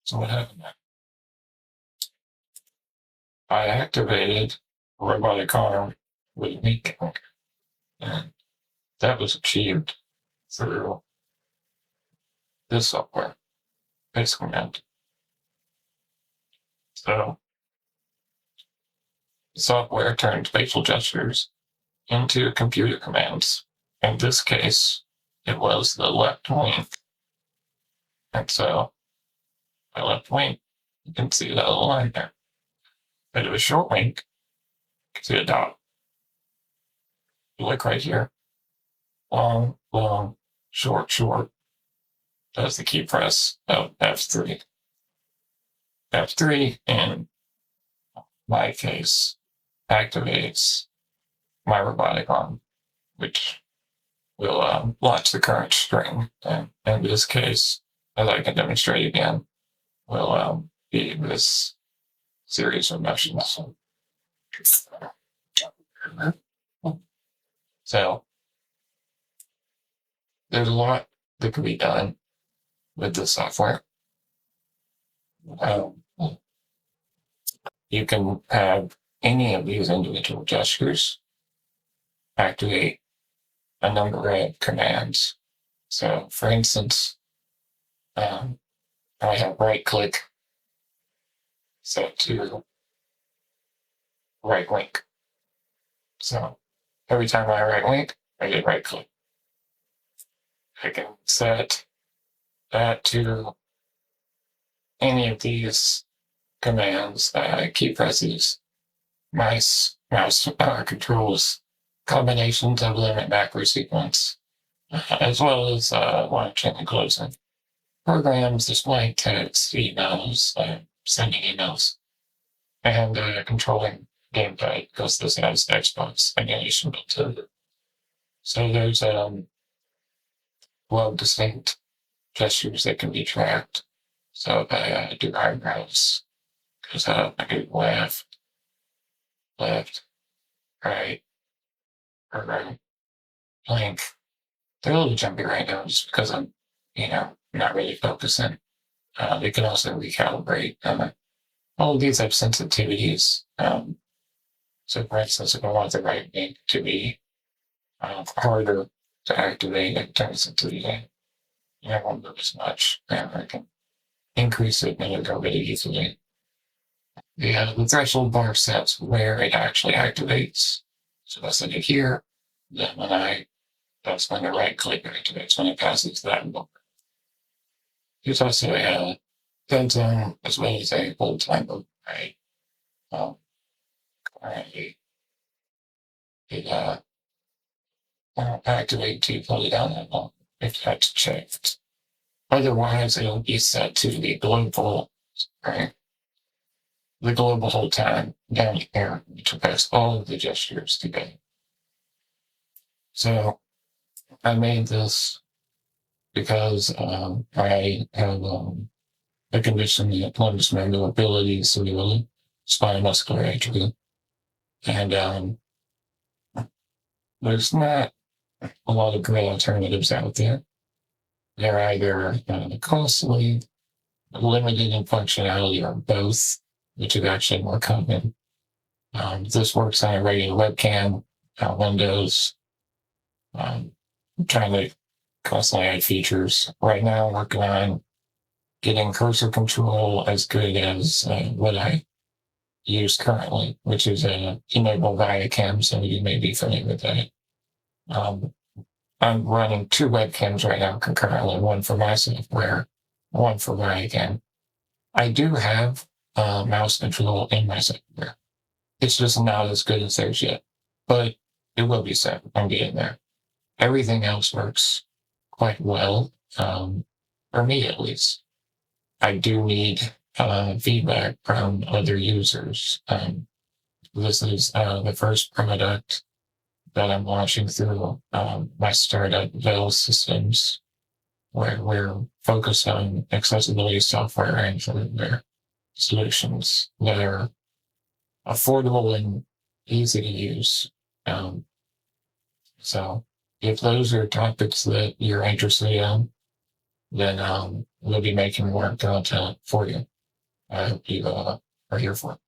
So what happened? I activated a robotic arm with meat, and that was achieved through this software, FaceCommand. So the software turns facial gestures into computer commands. In this case, it was the left wing. And so my left wing, you can see that little line there. But it was short wing, you can see a dot. You look right here. Long, long, short, short. That's the key press of F3. F3, in my case, activates my robotic arm, which will launch the current string. And in this case, as I can demonstrate again, will be this series of motions. So there's a lot that can be done with this software. You can have any of these individual gestures activate a number of commands. So, for instance, I have right click set to right link. So every time I right link, I get right click. I can set that to any of these commands. Key presses, mouse controls, combinations of limit macro sequence, as well as launching and closing programs, displaying text, emails, sending emails, and controlling gameplay, because this has Xbox animation built in. So there's 12 distinct gestures that can be tracked. So if I do eyebrows, goes up, I do left, right, blink. They're a little jumpy right now just because I'm, not really focusing. They can also recalibrate. All of these have sensitivities. So for instance, if I want the right wing to be harder to activate, I can turn the sensitivity. I won't move as much. I can increase it and it'll go really easily. The threshold bar sets where it actually activates. So I set it here. Then that's when the right click activates, when it passes that bar. There's also a dead zone as well as a hold time of right. Currently, it won't activate to pull it down that long if that's checked. Otherwise, it'll be set to the global, right? The global hold time down here, which affects all of the gestures together. So I made this because I have a condition that limits my mobility severely, spinal muscular atrophy. And there's not a lot of great alternatives out there. They're either costly, limited in functionality, or both, which is actually more common. This works on a regular webcam, Windows. I'm trying to constantly add features. Right now, I'm working on getting cursor control as good as what I use currently, which is enable via cam, so you may be familiar with that. I'm running 2 webcams right now concurrently, one for my software, one for Viacam. I do have mouse control in my software. It's just not as good as theirs yet, but it will be set. I'm getting there. Everything else works quite well, for me at least. I do need feedback from other users. This is the first product that I'm launching through my startup, Velle Systems, we're focused on accessibility software and hardware solutions that are affordable and easy to use. Um, so if those are topics that you're interested in, then we'll be making more content for you. I hope you are here for it.